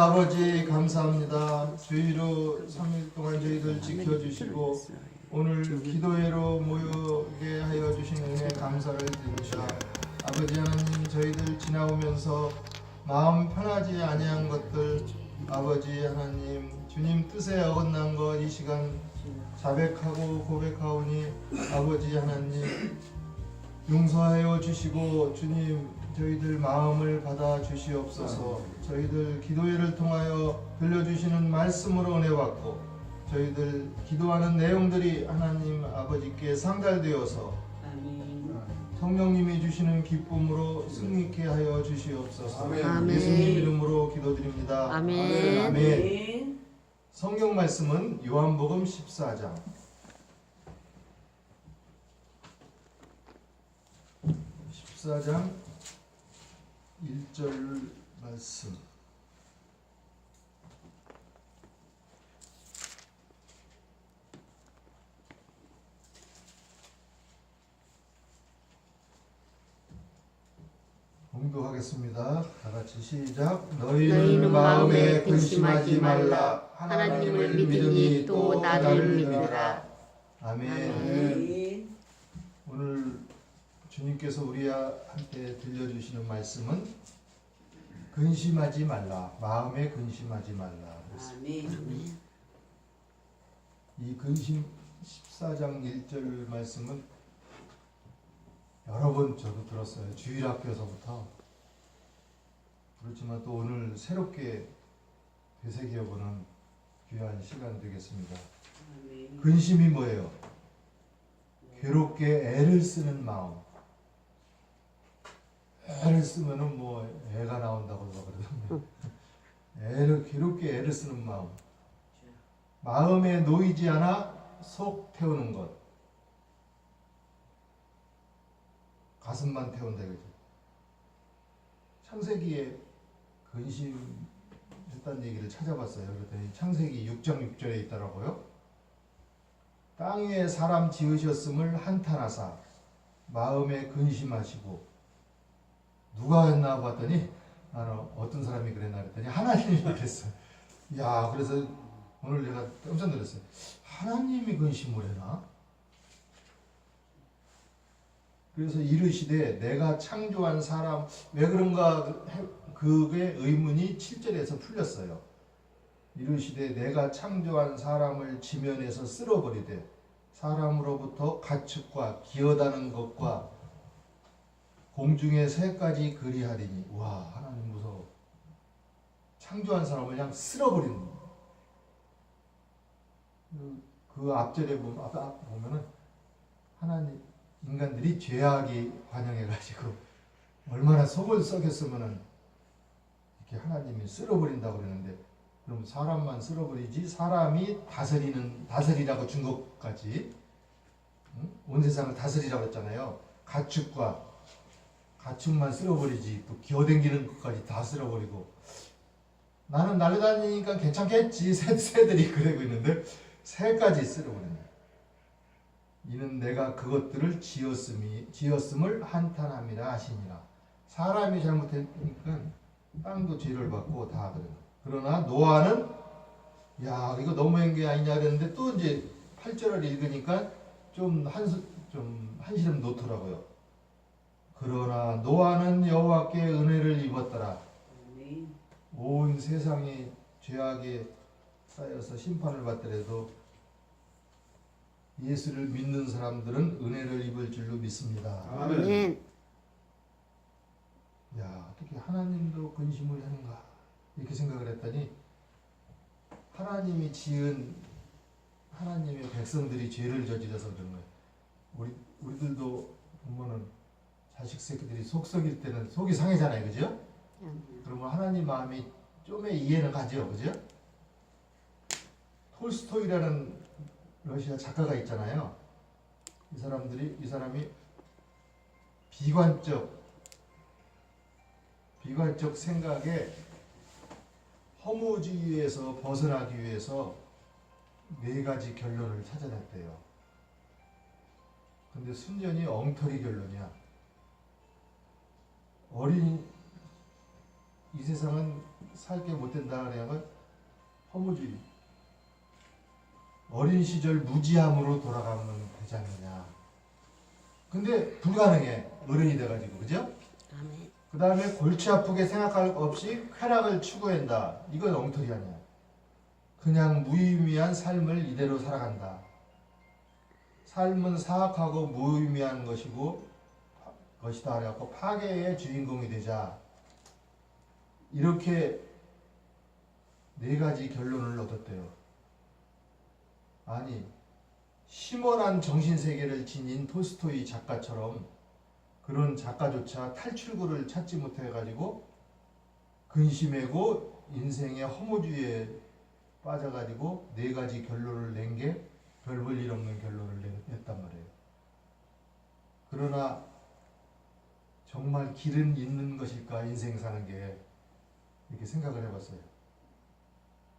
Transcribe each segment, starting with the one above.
아버지 감사합니다. 주의로 3일 동안 저희들 지켜주시고 오늘 기도회로 모이게 하여 주신 은혜 감사를 드립니다. 아버지 하나님, 저희들 지나오면서 마음 편하지 아니한 것들, 아버지 하나님, 주님 뜻에 어긋난 것 이 시간 자백하고 고백하오니 아버지 하나님 용서하여 주시고 주님 저희들 마음을 받아 주시옵소서. 저희들 기도회를 통하여 들려주시는 말씀으로 은혜 받고 저희들 기도하는 내용들이 하나님 아버지께 상달되어서 성령님이 주시는 기쁨으로 승리케 하여 주시옵소서. 아멘. 예수님 이름으로 기도드립니다. 아멘. 아멘. 성경 말씀은 요한복음 14장 1절 말씀. 공독하겠습니다. 다 같이 시작. 너희는 마음에 근심하지 말라. 하나님을 믿으니 또 나를 믿으라. 아멘. 오늘 주님께서 우리한테 들려주시는 말씀은 근심하지 말라. 마음에 근심하지 말라. 아멘. 이 근심 14장 1절 말씀은 여러 번 저도 들었어요. 주일학교에서부터. 그렇지만 또 오늘 새롭게 되새겨보는 귀한 시간 되겠습니다. 근심이 뭐예요? 괴롭게 애를 쓰는 마음. 애를 쓰면은 뭐 애가 나온다고 그러거든요. 괴롭게 애를 쓰는 마음. 마음에 놓이지 않아 속 태우는 것. 가슴만 태운다 이거죠. 창세기에 근심했다는 얘기를 찾아봤어요. 그랬더니 창세기 6장 6절에 있더라고요. 땅 위에 사람 지으셨음을 한탄하사 마음에 근심하시고, 누가 했나 봤더니 나는 어떤 사람이 그랬나 그랬더니 하나님이 그랬어요. 야, 그래서 오늘 내가 깜짝 놀랐어요. 하나님이 근심을 해나? 그래서 이르시되 내가 창조한 사람, 왜 그런가 그게 의문이 7절에서 풀렸어요. 이르시되 내가 창조한 사람을 지면에서 쓸어버리되 사람으로부터 가축과 기어다는 것과 공중의 새까지 그리하리니. 와, 하나님 무서워. 창조한 사람을 그냥 쓸어버리는. 그 앞절에 보면은 하나님, 인간들이 죄악이 관영해가지고 얼마나 속을 썩였으면은 이렇게 하나님이 쓸어버린다고 그러는데, 그럼 사람만 쓸어버리지 사람이 다스리라고 준 것까지, 온 세상을 다스리라고 했잖아요. 가축만 쓸어버리지 또 기어댕기는 것까지 다 쓸어버리고. 나는 날려다니니까 괜찮겠지, 새들이 그러고 있는데 새까지 쓸어버린다. 이는 내가 그것들을 지었음을 한탄함이라 하시니라. 사람이 잘못했으니까 땅도 죄를 받고 다 그래요. 그러나 노아는, 야, 이거 너무한 게 아니냐 그랬는데 또 이제 8절을 읽으니까 좀 한시름 놓더라고요. 그러나 노아는 여호와께 은혜를 입었더라. 온 세상이 죄악에 쌓여서 심판을 받더라도 예수를 믿는 사람들은 은혜를 입을 줄로 믿습니다. 아멘. 야, 어떻게 하나님도 근심을 하는가 이렇게 생각을 했더니, 하나님이 지은 하나님의 백성들이 죄를 저질러서 그런 거예요. 우리들도 보면은 자식 새끼들이 속 썩일 때는 속이 상하잖아요, 그죠? 그러면 하나님 마음이 좀의 이해는 가죠, 그죠? 톨스토이라는 러시아 작가가 있잖아요. 이 사람이 비관적 생각에 허무주의에서 벗어나기 위해서 4가지 결론을 찾아냈대요. 근데 순전히 엉터리 결론이야. 이 세상은 살게 못 된다 그래야 허무주의. 어린 시절 무지함으로 돌아가면 되지 않느냐. 근데 불가능해. 어른이 돼가지고 그죠? 아멘. 그 다음에 골치 아프게 생각할 것 없이 쾌락을 추구한다. 이건 엉터리 아니야. 그냥 무의미한 삶을 이대로 살아간다. 삶은 사악하고 무의미한 것이다. 그래갖고 파괴의 주인공이 되자. 이렇게 네 가지 결론을 얻었대요. 아니, 심원한 정신세계를 지닌 톨스토이 작가처럼 그런 작가조차 탈출구를 찾지 못해가지고 근심하고 인생의 허무주의에 빠져가지고 네 가지 결론을 낸 게 별 볼 일 없는 결론을 냈단 말이에요. 그러나 정말 길은 있는 것일까 인생 사는 게 이렇게 생각을 해봤어요.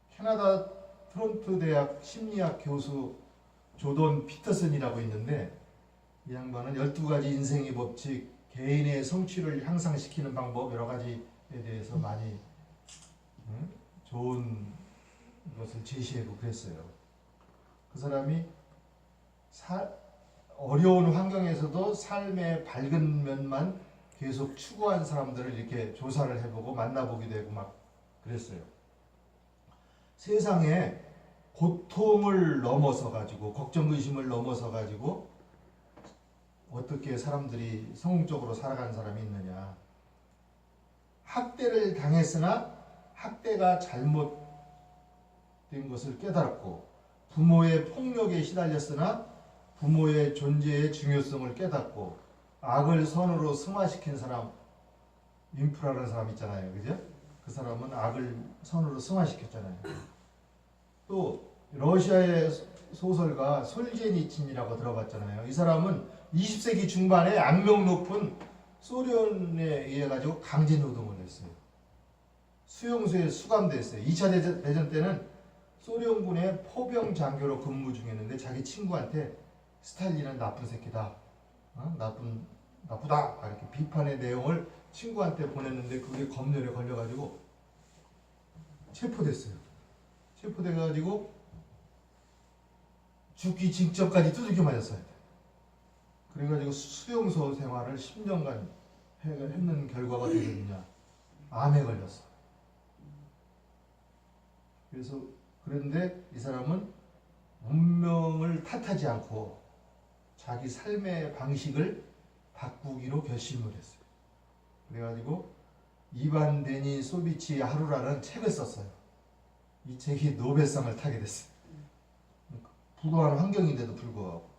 캐나다 토론토 대학 심리학 교수 조던 피터슨이라고 있는데 이 양반은 12가지 인생의 법칙, 개인의 성취를 향상시키는 방법 여러 가지에 대해서 많이 좋은 것을 제시하고 그랬어요. 그 사람이 어려운 환경에서도 삶의 밝은 면만 계속 추구한 사람들을 이렇게 조사를 해보고 만나보기도 하고 막 그랬어요. 세상에 고통을 넘어서 가지고 걱정 의심을 넘어서 가지고 어떻게 사람들이 성공적으로 살아가는 사람이 있느냐. 학대를 당했으나 학대가 잘못된 것을 깨달았고 부모의 폭력에 시달렸으나 부모의 존재의 중요성을 깨닫고 악을 선으로 승화시킨 사람, 윈프라라는 사람 있잖아요. 그죠? 그 사람은 악을 선으로 승화시켰잖아요. 또 러시아의 소설가 솔제니친이라고 들어봤잖아요. 이 사람은 20세기 중반에 악명 높은 소련에 의해 가지고 강제 노동을 했어요. 수용소에 수감됐어요. 2차 대전 때는 소련군의 포병 장교로 근무 중이었는데 자기 친구한테 스탈린은 나쁜 새끼다. 나쁘다. 이렇게 비판의 내용을 친구한테 보냈는데 그게 검열에 걸려가지고 체포됐어요. 체포돼가지고 죽기 직전까지 두들겨 맞았어요. 그래가지고 수용소 생활을 10년간 했는 결과가 되거든요. 암에 걸렸어. 그런데 이 사람은 운명을 탓하지 않고 자기 삶의 방식을 바꾸기로 결심을 했어요. 그래가지고 이반 데니소비치 하루라는 책을 썼어요. 이 책이 노벨상을 타게 됐어요. 불우한 환경인데도 불구하고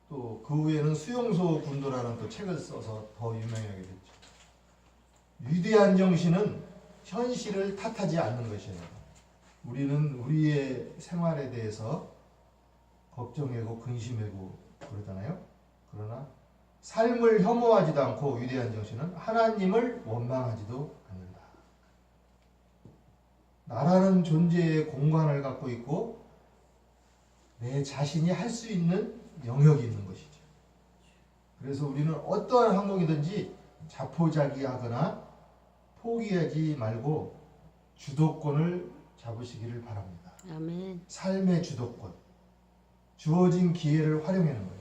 또 그 후에는 수용소 군도라는 또 책을 써서 더 유명하게 됐죠. 위대한 정신은 현실을 탓하지 않는 것이에요. 우리는 우리의 생활에 대해서 걱정하고 근심하고 그러잖아요. 그러나 삶을 혐오하지도 않고 위대한 정신은 하나님을 원망하지도 않는다. 나라는 존재의 공간을 갖고 있고 내 자신이 할 수 있는 영역이 있는 것이죠. 그래서 우리는 어떠한 항목이든지 자포자기하거나 포기하지 말고 주도권을 잡으시기를 바랍니다. 아멘. 삶의 주도권. 주어진 기회를 활용하는 거예요.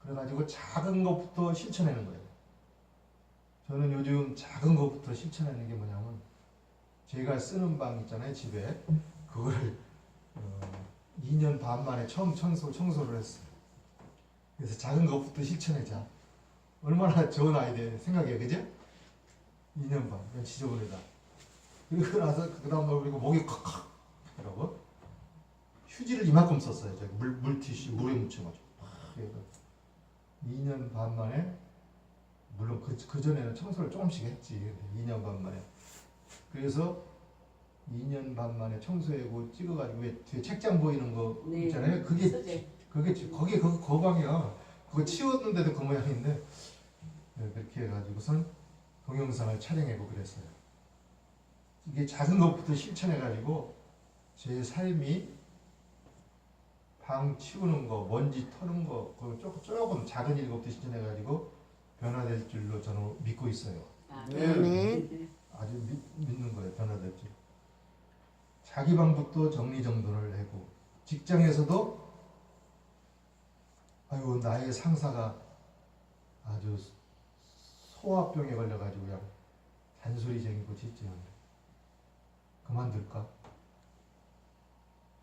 그래가지고 작은 것부터 실천하는 거예요. 저는 요즘 작은 것부터 실천하는 게 뭐냐면 제가 쓰는 방 있잖아요. 집에. 그거를 2년 반 만에 처음 청소를 했어요. 그래서 작은 것부터 실천하자. 얼마나 좋은 아이디어 생각해, 그죠? 2년 반, 그냥 지저분하다. 그리고 나서 그 다음 날 그리고 목이 칵칵 하더라고. 휴지를 이만큼 썼어요. 저기 물티슈 물에 묻혀가지고. 그래서 2년 반 만에 물론 그 전에는 청소를 조금씩 했지. 2년 반 만에. 그래서 2년 반 만에 청소하고 찍어가지고 왜 뒤에 책장 보이는 거 네. 있잖아요. 그게 거기 그 방이야. 그거 치웠는데도 그 모양인데 네, 그렇게 해가지고선 동영상을 촬영하고 그랬어요. 이게 작은 것부터 실천해가지고 제 삶이 방 치우는 거, 먼지 터는 거, 조금 작은 일부터 실천해가지고 변화될 줄로 저는 믿고 있어요. 아멘. 아멘. 아주 믿는 거예요. 변화될지. 자기 방법도 정리정돈을 하고 직장에서도 아유 나의 상사가 아주 소화병에 걸려가지고 그냥 잔소리쟁이고 진짜 그만둘까?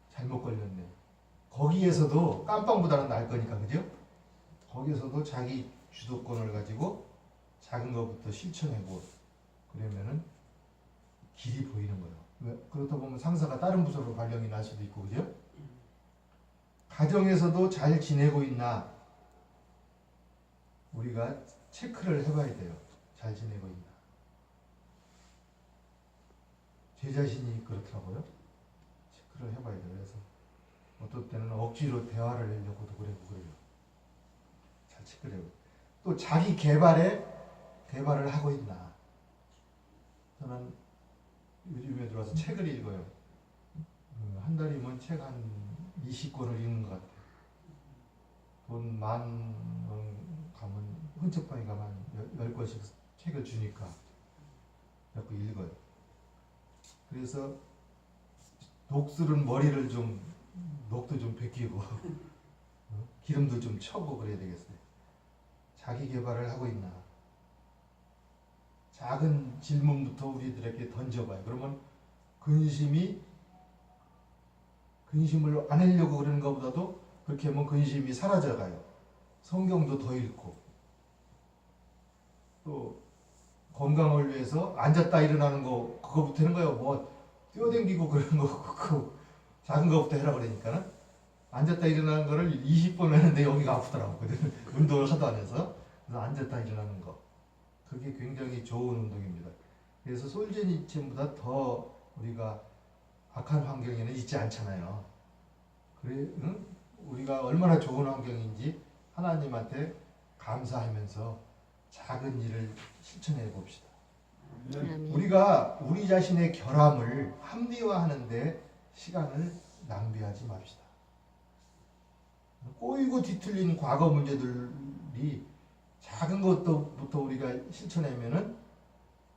잘못 걸렸네. 거기에서도 깜빵보다는 나을 거니까 그죠? 거기에서도 자기 주도권을 가지고 작은 것부터 실천하고 그러면은 길이 보이는 거예요. 왜? 그러다 보면 상사가 다른 부서로 발령이 날 수도 있고 그죠? 가정에서도 잘 지내고 있나 우리가 체크를 해봐야 돼요. 잘 지내고 있나. 제 자신이 그렇더라고요. 체크를 해봐야 돼요. 그래서 어떤 때는 억지로 대화를 하려고도 그래요. 잘 체크를 해요. 또 자기 개발을 하고 있나. 저는 요즘에 들어와서 책을 읽어요. 한 달이면 책 한 20권을 읽는 것 같아요. 돈 10,000원 가면 헌책방에 가면 10권씩 책을 주니까 자꾸 읽어요. 그래서 녹슬은 머리를 좀 녹도 좀 벗기고 기름도 좀 쳐고 그래야 되겠어요. 자기 개발을 하고 있나. 작은 질문부터 우리들에게 던져봐요. 그러면 근심을 안 하려고 그러는 것보다도 그렇게 하면 근심이 사라져가요. 성경도 더 읽고 또 건강을 위해서 앉았다 일어나는 거 그거부터 하는 거예요. 뭐 뛰어댕기고 그런 거 그거 작은 거부터 해라 그러니까는 앉았다 일어나는 거를 20번 했는데 여기가 아프더라고. 운동을 하도 안 해서. 그래서 앉았다 일어나는 거 그게 굉장히 좋은 운동입니다. 그래서 솔제니친보다 더 우리가 악한 환경에는 있지 않잖아요. 그래, 응? 우리가 얼마나 좋은 환경인지 하나님한테 감사하면서 작은 일을 실천해 봅시다. 우리가 우리 자신의 결함을 합리화하는데 시간을 낭비하지 맙시다. 꼬이고 뒤틀린 과거 문제들이 작은 것부터 우리가 실천하면은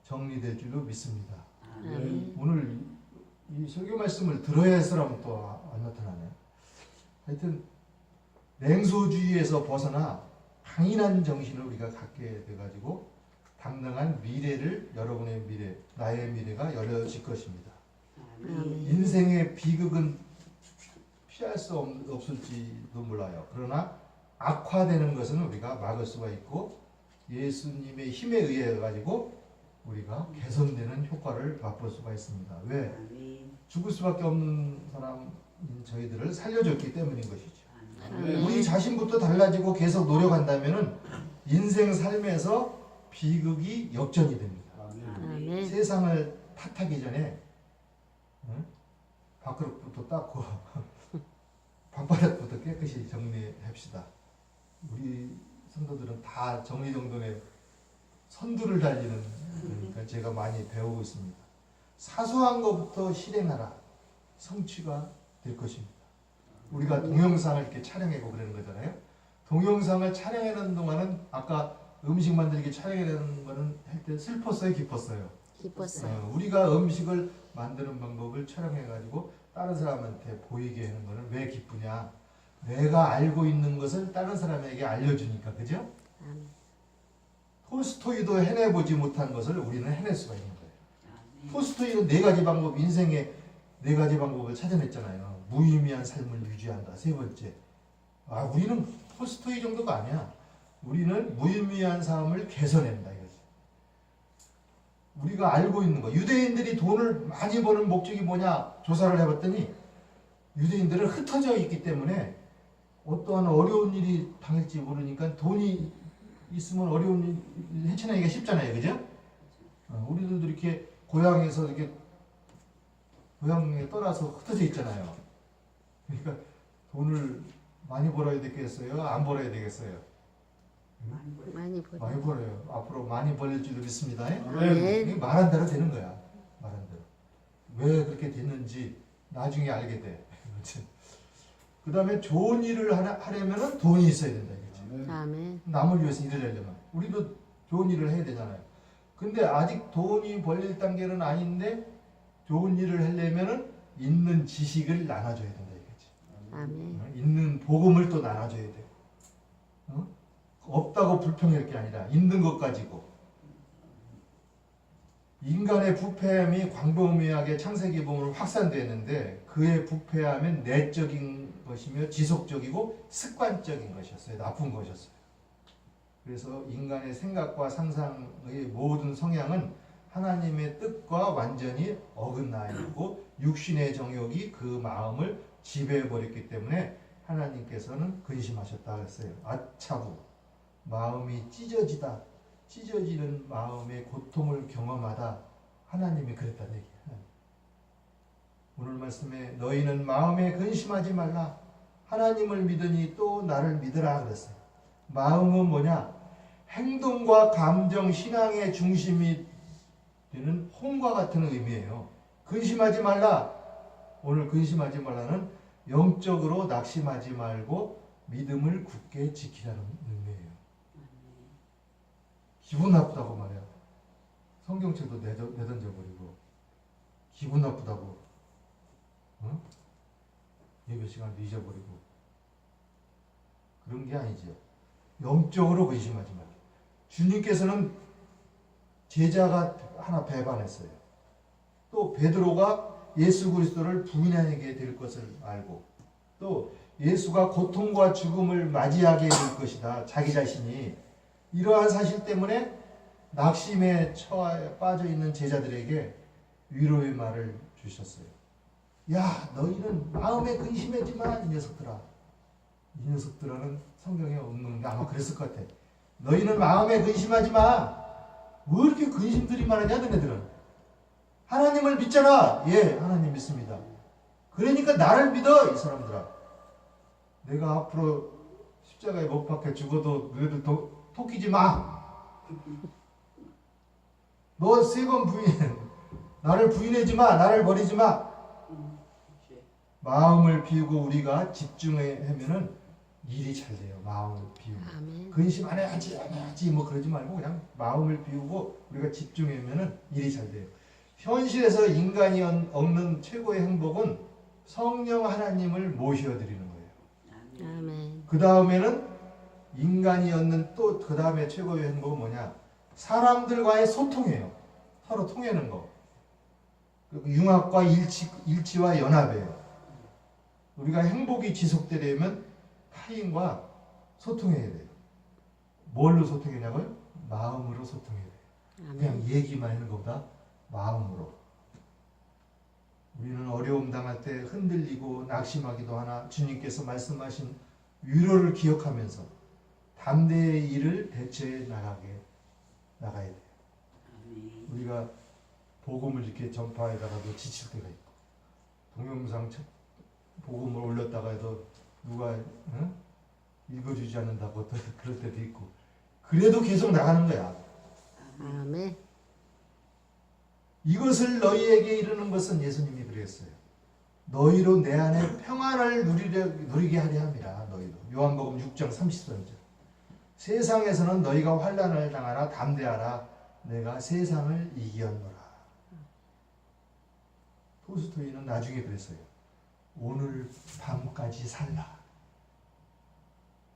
정리될 줄로 믿습니다. 오늘 이 설교 말씀을 들어야 할 사람은 또 안 나타나네요. 하여튼 냉소주의에서 벗어나 강인한 정신을 우리가 갖게 돼가지고 당당한 미래를 여러분의 미래, 나의 미래가 열려질 것입니다. 인생의 비극은 피할 수 없을지도 몰라요. 그러나 악화되는 것은 우리가 막을 수가 있고 예수님의 힘에 의해 가지고 우리가 개선되는 효과를 맛볼 수가 있습니다. 왜? 죽을 수밖에 없는 사람인 저희들을 살려줬기 때문인 것이죠. 우리 자신부터 달라지고 계속 노력한다면은 인생 삶에서 비극이 역전이 됩니다. 세상을 탓하기 전에 밥그릇부터 닦고 방바닥부터 깨끗이 정리합시다. 우리 성도들은 다 정리정돈에 선두를 달리는 그러니까 제가 많이 배우고 있습니다. 사소한 것부터 실행하라. 성취가 될 것입니다. 우리가 동영상을 이렇게 촬영하고 그러는 거잖아요. 동영상을 촬영하는 동안은 아까 음식 만들기 촬영하는 거는 할 때 슬펐어요, 기뻤어요? 기뻤어요. 우리가 음식을 만드는 방법을 촬영해가지고 다른 사람한테 보이게 하는 거는 왜 기쁘냐? 내가 알고 있는 것을 다른 사람에게 알려주니까, 그죠? 톨스토이도 해내보지 못한 것을 우리는 해낼 수가 있는 거예요. 톨스토이는 4가지 방법, 인생의 4가지 방법을 찾아냈잖아요. 무의미한 삶을 유지한다. 3번째. 우리는 톨스토이 정도가 아니야. 우리는 무의미한 삶을 개선한다. 이거지. 우리가 알고 있는 거. 유대인들이 돈을 많이 버는 목적이 뭐냐? 조사를 해봤더니 유대인들은 흩어져 있기 때문에 어떠한 어려운 일이 당할지 모르니까 돈이 있으면 어려운 일 헤쳐나기가 쉽잖아요. 그죠? 우리들도 이렇게 고향에서 이렇게 고향에 떠나서 흩어져 있잖아요. 그러니까 돈을 많이 벌어야 되겠어요? 안 벌어야 되겠어요? 많이 벌어요. 많이 벌어요. 앞으로 많이 벌릴 줄도 믿습니다. 네. 말한 대로 되는 거야. 말한 대로. 왜 그렇게 됐는지 나중에 알게 돼. 그 다음에 좋은 일을 하려면 돈이 있어야 된다. 이거지. 아멘. 남을 위해서 일을 하려면. 우리도 좋은 일을 해야 되잖아요. 근데 아직 돈이 벌릴 단계는 아닌데 좋은 일을 하려면은 있는 지식을 나눠줘야 된다 이거지. 아멘. 있는 복음을 또 나눠줘야 돼. 어? 없다고 불평할 게 아니라 있는 것 가지고. 인간의 부패함이 광범위하게 창세기 보면 확산되는데 그의 부패함은 내적인 것이며 지속적이고 습관적인 것이었어요. 나쁜 것이었어요. 그래서 인간의 생각과 상상의 모든 성향은 하나님의 뜻과 완전히 어긋나 있고 육신의 정욕이 그 마음을 지배해버렸기 때문에 하나님께서는 근심하셨다 그랬어요. 아차구 마음이 찢어지는 마음의 고통을 경험하다 하나님이 그랬다는 얘기예요. 오늘 말씀에 너희는 마음에 근심하지 말라 하나님을 믿으니 또 나를 믿으라 그랬어요. 마음은 뭐냐? 행동과 감정, 신앙의 중심이 되는 홈과 같은 의미예요. 근심하지 말라. 오늘 근심하지 말라는 영적으로 낙심하지 말고 믿음을 굳게 지키라는 의미예요. 기분 나쁘다고 말해요. 성경책도 내던져버리고 기분 나쁘다고 예배 시간도 잊어버리고 그런 게 아니죠. 영적으로 근심하지 말고 주님께서는 제자가 하나 배반했어요. 또 베드로가 예수 그리스도를 부인하게 될 것을 알고 또 예수가 고통과 죽음을 맞이하게 될 것이다. 자기 자신이 이러한 사실 때문에 낙심에 빠져 있는 제자들에게 위로의 말을 주셨어요. 야, 너희는 마음에 근심하지 마, 이 녀석들아. 이 녀석들아는 성경에 없는 게 아마 그랬을 것 같아. 너희는 마음에 근심하지 마. 왜 이렇게 근심들이 많으냐, 너네들은? 하나님을 믿잖아. 예, 하나님 믿습니다. 그러니까 나를 믿어, 이 사람들아. 내가 앞으로 십자가에 못 박혀 죽어도 너희들 토끼지 마. 너 3번 부인해. 나를 부인하지 마. 나를 버리지 마. 마음을 비우고 우리가 집중하면은 일이 잘 돼요. 마음을 비우고. 아멘. 근심 안 해야지 뭐 그러지 말고 그냥 마음을 비우고 우리가 집중하면은 일이 잘 돼요. 현실에서 인간이 얻는 최고의 행복은 성령 하나님을 모셔드리는 거예요. 아멘. 그 다음에는 인간이 얻는 또 그 다음에 최고의 행복은 뭐냐? 사람들과의 소통이에요. 서로 통하는 거. 융합과 일치와 연합이에요. 우리가 행복이 지속되려면 타인과 소통해야 돼요. 뭘로 소통하냐고요? 마음으로 소통해야 돼요. 아멘. 그냥 얘기만 하는 것보다 마음으로. 우리는 어려움 당할 때 흔들리고 낙심하기도 하나 주님께서 말씀하신 위로를 기억하면서 담대의 일을 대처해 나가야 돼요. 우리가 복음을 이렇게 전파하다가도 지칠 때가 있고 동영상 복음을 올렸다가 해도 누가 읽어주지 않는다고 또 그럴 때도 있고 그래도 계속 나가는 거야. 아멘. 이것을 너희에게 이르는 것은 예수님이 그랬어요. 너희로 내 안에 평안을 누리게 하려 함이라. 너희도 요한복음 6장 33절. 세상에서는 너희가 환난을 당하나 담대하라. 내가 세상을 이기었노라. 토스토이는 나중에 그랬어요. 오늘 밤까지 살라.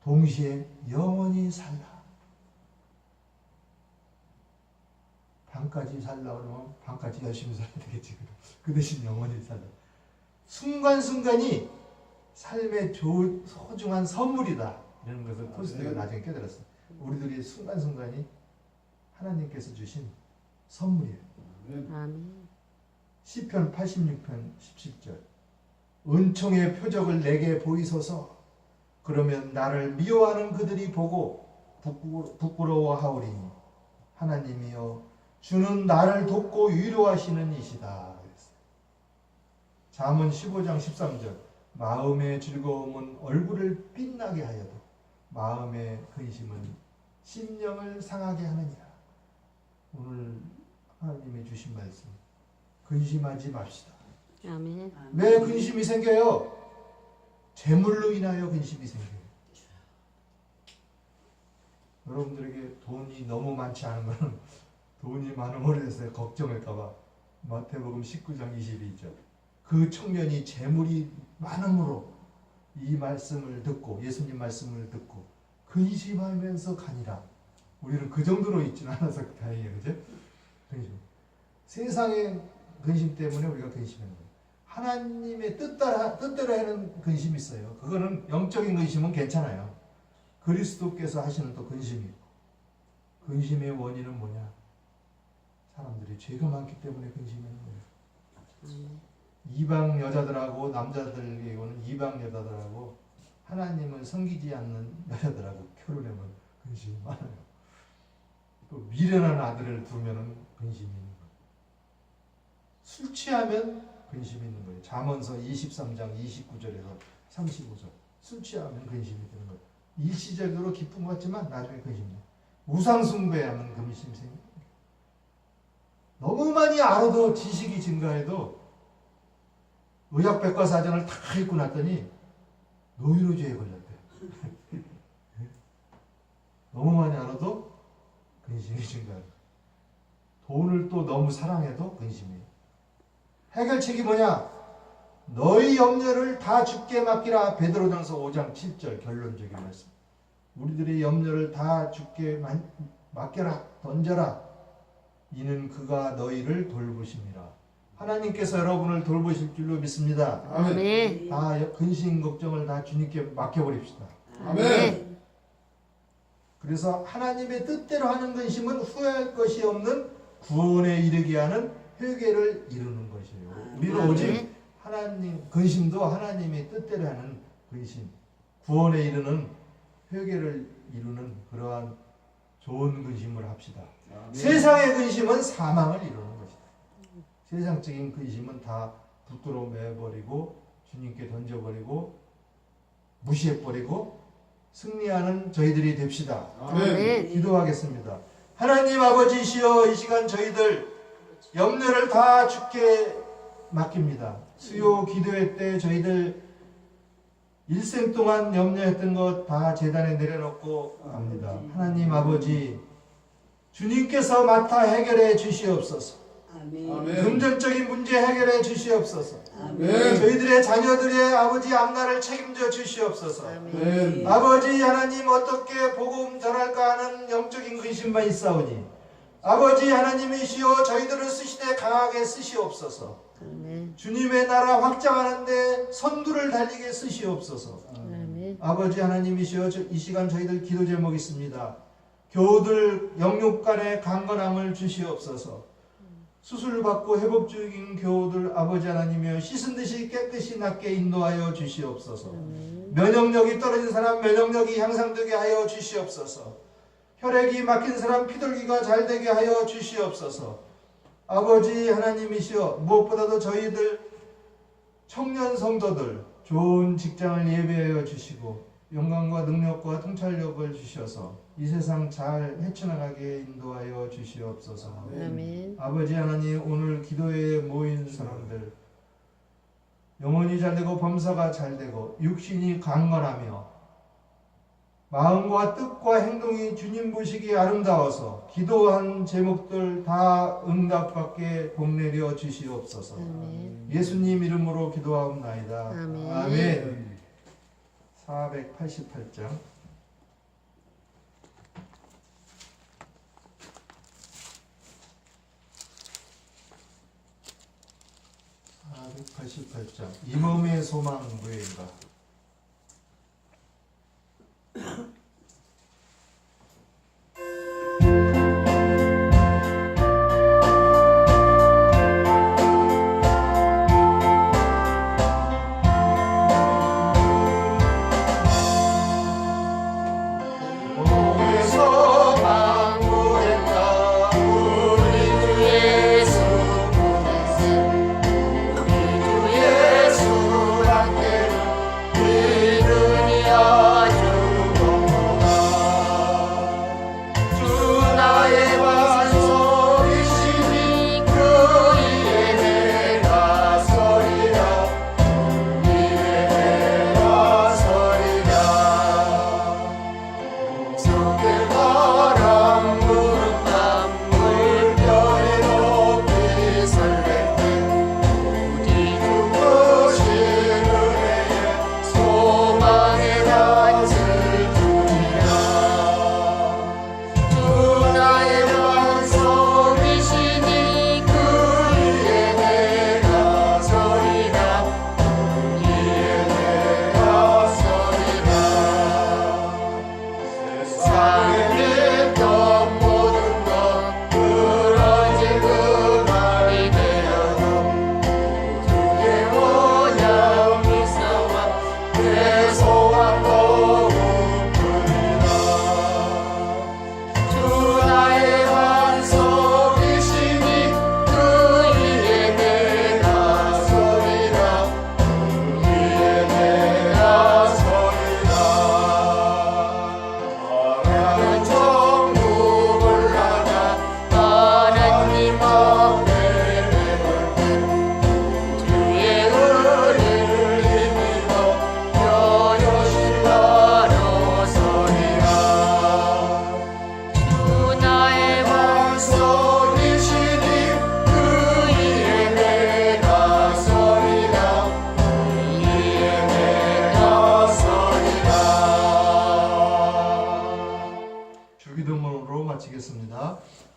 동시에 영원히 살라. 밤까지 살라 그러면 밤까지 열심히 살아야 되겠지. 그 대신 영원히 살라. 순간순간이 삶의 소중한 선물이다. 이런 것을 토스토이가 나중에 깨달았어요. 우리들이 순간순간이 하나님께서 주신 선물이에요. 아멘. 시편 86편 17절. 은총의 표적을 내게 보이소서. 그러면 나를 미워하는 그들이 보고 부끄러워하오리니 하나님이여 주는 나를 돕고 위로하시는 이시다. 잠언 15장 13절. 마음의 즐거움은 얼굴을 빛나게 하여도 마음의 근심은 심령을 상하게 하느니라. 오늘 하나님이 주신 말씀 근심하지 맙시다. 아멘. 왜 근심이 생겨요? 재물로 인하여 근심이 생겨요. 여러분들에게 돈이 너무 많지 않은 것은 돈이 많음으로 해서 걱정할까봐 마태복음 19장 22절 그 청년이 재물이 많음으로 이 말씀을 듣고 예수님 말씀을 듣고 근심하면서 가니라. 우리는 그 정도로 있지는 않아서 다행이에요. 그죠? 근심. 세상의 근심 때문에 우리가 근심하는 거예요. 하나님의 뜻대로 하는 근심이 있어요. 그거는 영적인 근심은 괜찮아요. 그리스도께서 하시는 또 근심이 있고. 근심의 원인은 뭐냐? 사람들이 죄가 많기 때문에 근심하는 거예요. 이방 여자들하고 남자들에게는 이방 여자들하고 하나님을 섬기지 않는 여자들하고 결혼하면 근심이 많아요. 또 미련한 아들을 두면은 근심이 있는 거예요. 술 취하면 근심이 있는 거예요. 잠언서 23장 29절에서 35절 술 취하면 근심이 드는 거예요. 일시적으로 기쁜 것 같지만 나중에 근심이 우상 숭배하면 근심 생겨요. 너무 많이 알아도 지식이 증가해도 의학백과사전을 다 읽고 났더니 노이로제에 걸렸대요. 너무 많이 알아도 근심이 증가해요. 돈을 또 너무 사랑해도 근심이에요. 해결책이 뭐냐? 너희 염려를 다 주께 맡기라. 베드로전서 5장 7절 결론적인 말씀. 우리들의 염려를 다 주께 맡겨라. 던져라. 이는 그가 너희를 돌보심이라. 하나님께서 여러분을 돌보실 줄로 믿습니다. 아멘. 다 근심 걱정을 다 주님께 맡겨버립시다. 아멘. 그래서 하나님의 뜻대로 하는 근심은 후회할 것이 없는 구원에 이르게 하는 회개를 이루는 것이에요. 우리는 오직 하나님 근심도 하나님의 뜻대로 하는 근심, 구원에 이르는 회개를 이루는 그러한 좋은 근심을 합시다. 세상의 근심은 사망을 이루는 것이다. 세상적인 근심은 다 붙들어 매버리고 주님께 던져버리고 무시해버리고 승리하는 저희들이 됩시다. 아멘. 기도하겠습니다. 하나님 아버지시여, 이 시간 저희들 염려를 다 주께 맡깁니다. 수요 기도회 때 저희들 일생 동안 염려했던 것 다 제단에 내려놓고 갑니다. 하나님 아버지, 주님께서 맡아 해결해 주시옵소서. 금전적인 문제 해결해 주시옵소서. 저희들의 자녀들의 아버지 앞날을 책임져 주시옵소서. 아버지 하나님, 어떻게 복음 전할까 하는 영적인 근심만 있사오니 아버지 하나님이시여, 저희들을 쓰시되 강하게 쓰시옵소서. 주님의 나라 확장하는데 선두를 달리게 쓰시옵소서. 아버지 하나님이시여, 이 시간 저희들 기도 제목 있습니다. 교우들 영육 간의 강건함을 주시옵소서. 수술받고 회복 중인 교우들 아버지 하나님이여, 씻은 듯이 깨끗이 낫게 인도하여 주시옵소서. 면역력이 떨어진 사람 면역력이 향상되게 하여 주시옵소서. 혈액이 막힌 사람 피돌기가 잘 되게 하여 주시옵소서. 아버지 하나님이시여, 무엇보다도 저희들 청년 성도들 좋은 직장을 예비하여 주시고 영광과 능력과 통찰력을 주셔서 이 세상 잘 헤쳐나가게 인도하여 주시옵소서. 아멘. 아버지 하나님, 오늘 기도회에 모인 사람들 영혼이 잘되고 범사가 잘되고 육신이 강건하며 마음과 뜻과 행동이 주님 보시기에 아름다워서 기도한 제목들 다 응답받게 복내려 주시옵소서. 아멘. 예수님 이름으로 기도하옵나이다. 아멘. 아멘. 488장 488장 이 몸의 소망 무엇인가? 예수 함께 믿으니 아주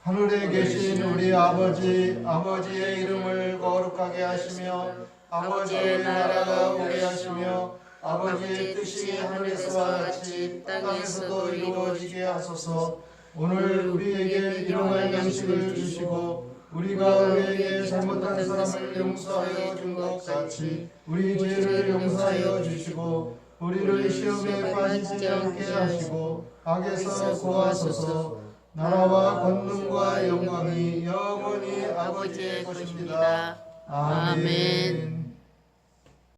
하늘에 계신 우리 아버지의 이름을 거룩하게 하시며 아버지의 나라가 오게 하시며 아버지의 뜻이 하늘에서와 같이 땅에서도 이루어지게 하소서. 오늘 우리에게 일용할 양식을 주시고 우리가 우리에게 잘못한 사람을 용서하여 준 것 같이 우리 죄를 용서하여 주시고 우리를 시험에 빠지지 않게 하시고 악에서 구하소서. 나라와 권능과 영광이 영원히 아버지의 것입니다. 아멘.